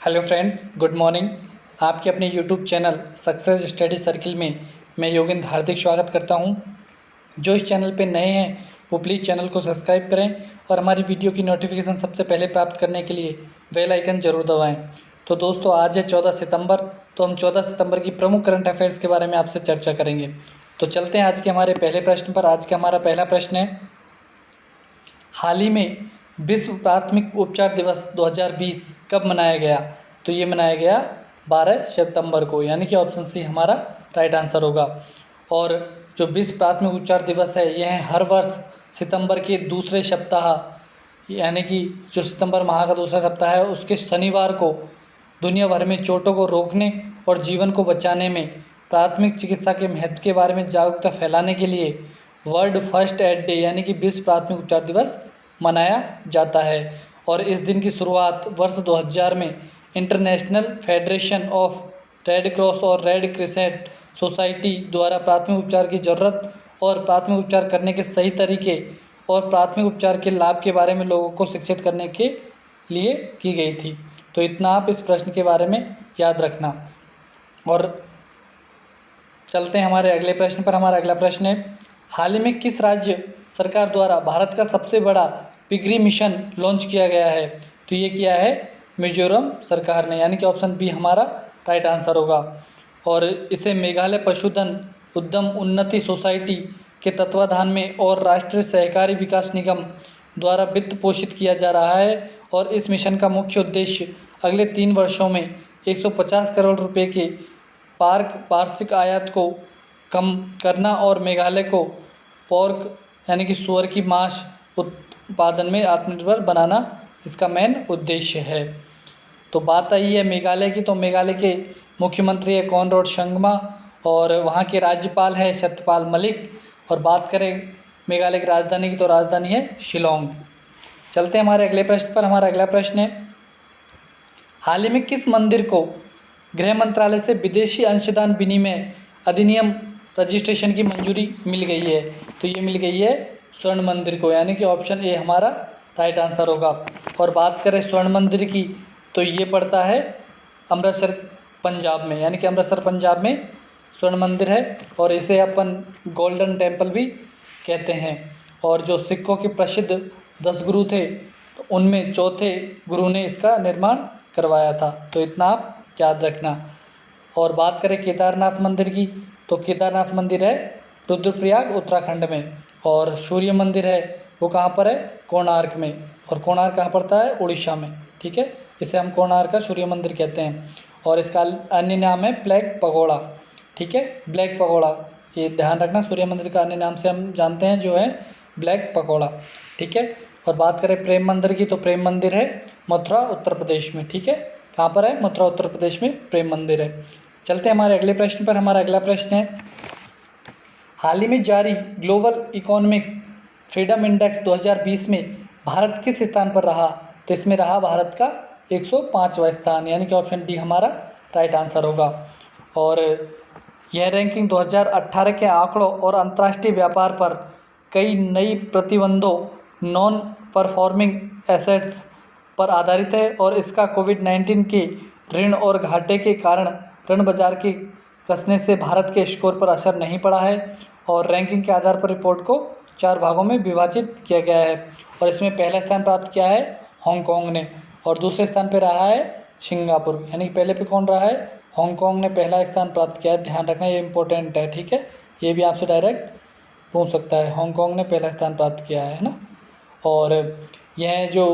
Hello friends, good morning. आपके अपने YouTube channel success study circle में मैं योगेंद्र हार्दिक स्वागत करता हूं। जो इस चैनल पे नए हैं वो प्लीज़ चैनल को सब्सक्राइब करें और हमारी वीडियो की नोटिफिकेशन सबसे पहले प्राप्त करने के लिए बेल आइकन ज़रूर दबाएं। तो दोस्तों, आज है 14 सितंबर, तो हम 14 सितंबर की प्रमुख करंट अफेयर्स के बारे में आपसे चर्चा करेंगे। तो चलते हैं आज के हमारे पहले प्रश्न पर। आज का हमारा पहला प्रश्न है, हाल ही में विश्व प्राथमिक उपचार दिवस 2020 कब मनाया गया? तो ये मनाया गया 12 सितंबर को, यानी कि ऑप्शन सी हमारा राइट आंसर होगा। और जो विश्व प्राथमिक उपचार दिवस है यह हर वर्ष सितंबर के दूसरे सप्ताह, यानी कि जो सितंबर माह का दूसरा सप्ताह है उसके शनिवार को दुनिया भर में चोटों को रोकने और जीवन को बचाने में प्राथमिक चिकित्सा के महत्व के बारे में जागरूकता फैलाने के लिए वर्ल्ड फर्स्ट एड डे यानी कि विश्व प्राथमिक उपचार दिवस मनाया जाता है। और इस दिन की शुरुआत वर्ष 2000 में international federation of red cross और रेड क्रिसेंट सोसाइटी द्वारा प्राथमिक उपचार की ज़रूरत और प्राथमिक उपचार करने के सही तरीके और प्राथमिक उपचार के लाभ के बारे में लोगों को शिक्षित करने के लिए की गई थी। तो इतना आप इस प्रश्न के बारे में याद रखना। और चलते हैं हमारे अगले प्रश्न पर। हमारा अगला प्रश्न है, हाल ही में किस राज्य सरकार द्वारा भारत का सबसे बड़ा पिगरी मिशन लॉन्च किया गया है? तो ये किया है मिजोरम सरकार ने, यानी कि ऑप्शन बी हमारा राइट आंसर होगा। और इसे मेघालय पशुधन उद्यम उन्नति सोसाइटी के तत्वाधान में और राष्ट्रीय सहकारी विकास निगम द्वारा वित्त पोषित किया जा रहा है। और इस मिशन का मुख्य उद्देश्य अगले 3 वर्षों में 150 करोड़ रुपए के वार्षिक आयात को कम करना और मेघालय को पोर्क यानी कि सूअर की मांस उत्पादन में आत्मनिर्भर बनाना इसका मेन उद्देश्य है। तो बात आई है मेघालय की, तो मेघालय के मुख्यमंत्री है कॉनराड संगमा और वहाँ के राज्यपाल है सत्यपाल मलिक। और बात करें मेघालय की राजधानी की, तो राजधानी है शिलोंग। चलते हैं हमारे अगले प्रश्न पर। हमारा अगला प्रश्न है, हाल ही में किस मंदिर को गृह मंत्रालय से विदेशी अंशदान विनिमय अधिनियम रजिस्ट्रेशन की मंजूरी मिल गई है? तो ये मिल गई है स्वर्ण मंदिर को, यानी कि ऑप्शन ए हमारा राइट आंसर होगा। और बात करें स्वर्ण मंदिर की, तो ये पड़ता है अमृतसर पंजाब में, यानी कि अमृतसर पंजाब में स्वर्ण मंदिर है। और इसे अपन गोल्डन टेम्पल भी कहते हैं। और जो सिखों के प्रसिद्ध 10 गुरु थे तो उनमें चौथे गुरु ने इसका निर्माण करवाया था। तो इतना आप याद रखना। और बात करें केदारनाथ मंदिर की, तो केदारनाथ मंदिर है रुद्रप्रयाग उत्तराखंड में। और सूर्य मंदिर है वो कहाँ पर है? कोणार्क में। और कोणार्क कहाँ पड़ता है? उड़ीसा में। ठीक है, इसे हम कोणार्क का सूर्य मंदिर कहते हैं। और इसका अन्य नाम है ब्लैक पगोड़ा। ठीक है, ब्लैक पगोड़ा, ये ध्यान रखना। सूर्य मंदिर का अन्य नाम से हम जानते हैं जो है ब्लैक पगोड़ा। ठीक है। और बात करें प्रेम मंदिर की, तो प्रेम मंदिर है मथुरा उत्तर प्रदेश में। ठीक है, कहाँ पर है? मथुरा उत्तर प्रदेश में प्रेम मंदिर है। चलते हैं हमारे अगले प्रश्न पर। हमारा अगला प्रश्न है, हाल ही में जारी ग्लोबल इकोनॉमिक फ्रीडम इंडेक्स 2020 में भारत किस स्थान पर रहा? तो इसमें रहा भारत का 105वां स्थान, यानी कि ऑप्शन डी हमारा राइट आंसर होगा। और यह रैंकिंग 2018 के आंकड़ों और अंतर्राष्ट्रीय व्यापार पर कई नई प्रतिबंधों नॉन परफॉर्मिंग एसेट्स पर आधारित है। और इसका कोविड-19 के ऋण और घाटे के कारण ऋण बाजार के कसने से भारत के स्कोर पर असर नहीं पड़ा है। और रैंकिंग के आधार पर रिपोर्ट को 4 भागों में विभाजित किया गया है। और इसमें पहला स्थान प्राप्त किया है हांगकांग ने और दूसरे स्थान पर रहा है सिंगापुर, यानी कि पहले पे कौन रहा है? हांगकांग ने पहला स्थान प्राप्त किया है। ध्यान रखना, ये इंपॉर्टेंट है। ठीक है, ये भी आपसे डायरेक्ट पूछ सकता है। हांगकांग ने पहला स्थान प्राप्त किया है ना। और यह जो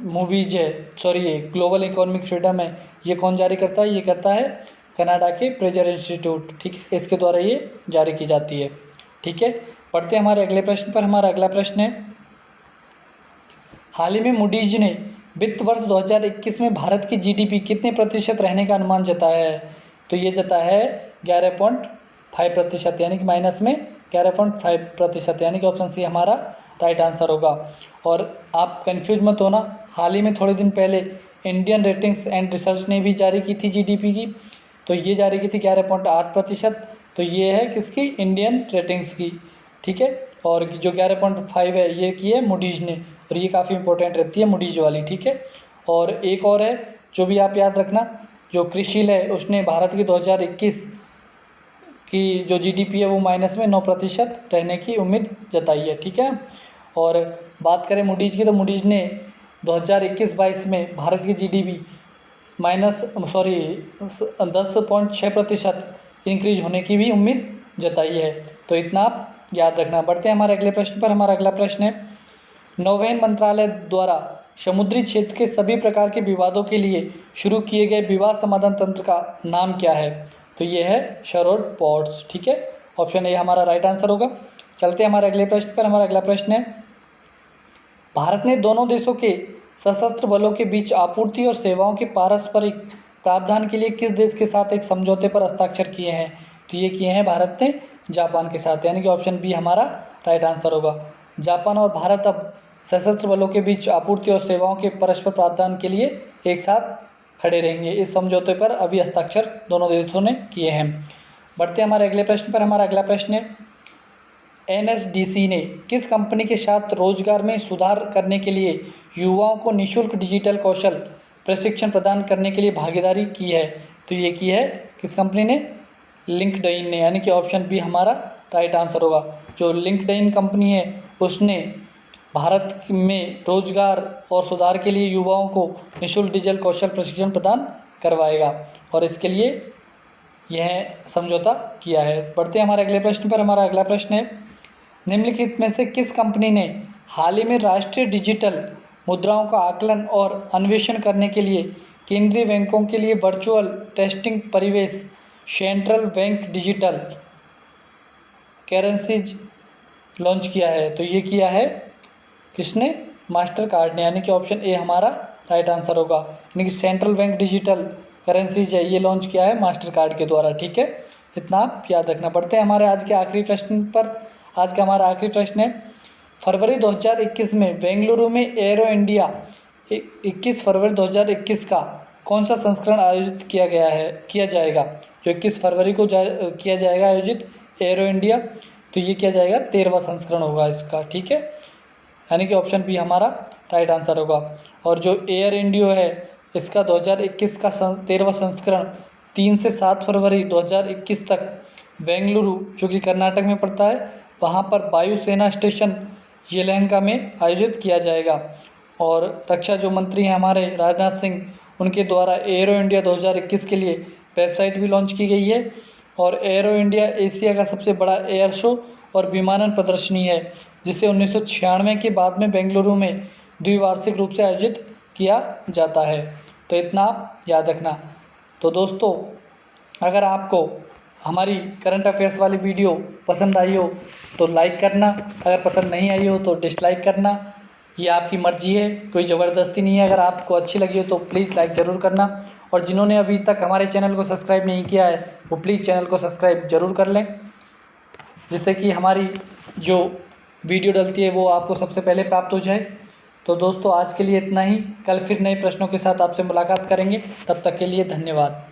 मूवीज है, सॉरी, ये ग्लोबल इकोनॉमिक फ्रीडम है, ये कौन जारी करता है? ये करता है कनाडा के फ्रेजर इंस्टीट्यूट। ठीक है, इसके द्वारा ये जारी की जाती है। ठीक है, पढ़ते हैं हमारे अगले प्रश्न पर। हमारा अगला प्रश्न है, हाल ही में मूडीज ने वित्त वर्ष 2021 में भारत की जीडीपी कितने प्रतिशत रहने का अनुमान जताया है? तो ये जताया है 11.5%, यानी कि माइनस में 11.5%, यानी कि ऑप्शन सी हमारा राइट आंसर होगा। और आप कंफ्यूज मत होना, हाल ही में थोड़े दिन पहले इंडियन रेटिंग्स एंड रिसर्च ने भी जारी की थी जीडीपी की, तो ये जारी की थी 11.8%। तो ये है किसकी? इंडियन रेटिंग्स की। ठीक है, और जो 11.5 है ये की है मूडीज ने, और ये काफ़ी इंपॉर्टेंट रहती है मूडीज वाली। ठीक है, और एक और है जो भी आप याद रखना, जो क्रिशिल है उसने भारत की 2021 की जो जीडीपी है वो माइनस में 9% रहने की उम्मीद जताई है। ठीक है। और बात करें मूडीज की, तो मूडीज ने 2021-22 में भारत की जीडीपी 10.6% इंक्रीज होने की भी उम्मीद जताई है। तो इतना आप याद रखना। बढ़ते हैं हमारे अगले प्रश्न पर। हमारा अगला प्रश्न है, नौवहन मंत्रालय द्वारा समुद्री क्षेत्र के सभी प्रकार के विवादों के लिए शुरू किए गए विवाद समाधान तंत्र का नाम क्या है? तो ये है शरोड पोर्ट्स। ठीक है, ऑप्शन ए हमारा राइट आंसर होगा। चलते हैं हमारे अगले प्रश्न पर। हमारा अगला प्रश्न है, भारत ने दोनों देशों के सशस्त्र बलों के बीच आपूर्ति और सेवाओं के पारस्परिक प्रावधान के लिए किस देश के साथ एक समझौते पर हस्ताक्षर किए हैं? तो ये किए हैं भारत ने जापान के साथ, यानी कि ऑप्शन बी हमारा राइट आंसर होगा। जापान और भारत अब सशस्त्र बलों के बीच आपूर्ति और सेवाओं के परस्पर प्रावधान के लिए एक साथ खड़े रहेंगे। इस समझौते पर अभी हस्ताक्षर दोनों देशों ने किए हैं। बढ़ते हैं हमारे अगले प्रश्न पर। हमारा अगला प्रश्न है, एनएसडीसी ने किस कंपनी के साथ रोजगार में सुधार करने के लिए युवाओं को निःशुल्क डिजिटल कौशल प्रशिक्षण प्रदान करने के लिए भागीदारी की है? तो ये की है किस कंपनी ने? लिंक्डइन ने, यानी कि ऑप्शन बी हमारा राइट आंसर होगा। जो लिंक्डइन कंपनी है उसने भारत में रोजगार और सुधार के लिए युवाओं को निःशुल्क डिजिटल कौशल प्रशिक्षण प्रदान करवाएगा और इसके लिए यह समझौता किया है। बढ़ते हैं हमारे अगले प्रश्न पर। हमारा अगला प्रश्न है, निम्नलिखित में से किस कंपनी ने हाल ही में राष्ट्रीय डिजिटल मुद्राओं का आकलन और अन्वेषण करने के लिए केंद्रीय बैंकों के लिए वर्चुअल टेस्टिंग परिवेश central bank digital currencies launch किया है? तो ये किया है किसने? मास्टर कार्ड ने, यानी कि ऑप्शन ए हमारा राइट आंसर होगा। यानी कि सेंट्रल बैंक डिजिटल करेंसीज है, ये लॉन्च किया है मास्टर कार्ड के द्वारा। ठीक है, इतना आप याद रखना। पड़ते हैं हमारे आज के आखिरी प्रश्न पर। आज का हमारा आखिरी प्रश्न है, फरवरी 2021 में बेंगलुरु में एरो इंडिया 21 फरवरी 2021 का कौन सा संस्करण आयोजित किया जाएगा? जो 21 फरवरी को किया जाएगा आयोजित एरो इंडिया, तो ये किया जाएगा 13वां संस्करण होगा इसका। ठीक है, यानी कि ऑप्शन बी हमारा राइट आंसर होगा। और जो एयर इंडिया है इसका 2021 का 13वां संस्करण 3 से 7 फरवरी 2021 तक बेंगलुरु, जो कि कर्नाटक में पड़ता है, वहाँ पर वायुसेना स्टेशन येलहंका में आयोजित किया जाएगा। और रक्षा जो मंत्री हैं हमारे राजनाथ सिंह, उनके द्वारा एरो इंडिया 2021 के लिए वेबसाइट भी लॉन्च की गई है। और एरो इंडिया एशिया का सबसे बड़ा एयर शो और विमानन प्रदर्शनी है, जिसे 1996 के बाद में बेंगलुरु में द्विवार्षिक रूप से आयोजित किया जाता है। तो इतना आप याद रखना। तो दोस्तों, अगर आपको हमारी करंट अफेयर्स वाली वीडियो पसंद आई हो तो लाइक करना, अगर पसंद नहीं आई हो तो डिसलाइक करना, ये आपकी मर्ज़ी है, कोई ज़बरदस्ती नहीं है। अगर आपको अच्छी लगी हो तो प्लीज़ लाइक ज़रूर करना, और जिन्होंने अभी तक हमारे चैनल को सब्सक्राइब नहीं किया है वो प्लीज़ चैनल को सब्सक्राइब ज़रूर कर लें, जिससे कि हमारी जो वीडियो डलती है वो आपको सबसे पहले प्राप्त हो जाए। तो दोस्तों, आज के लिए इतना ही। कल फिर नए प्रश्नों के साथ आपसे मुलाकात करेंगे, तब तक के लिए धन्यवाद।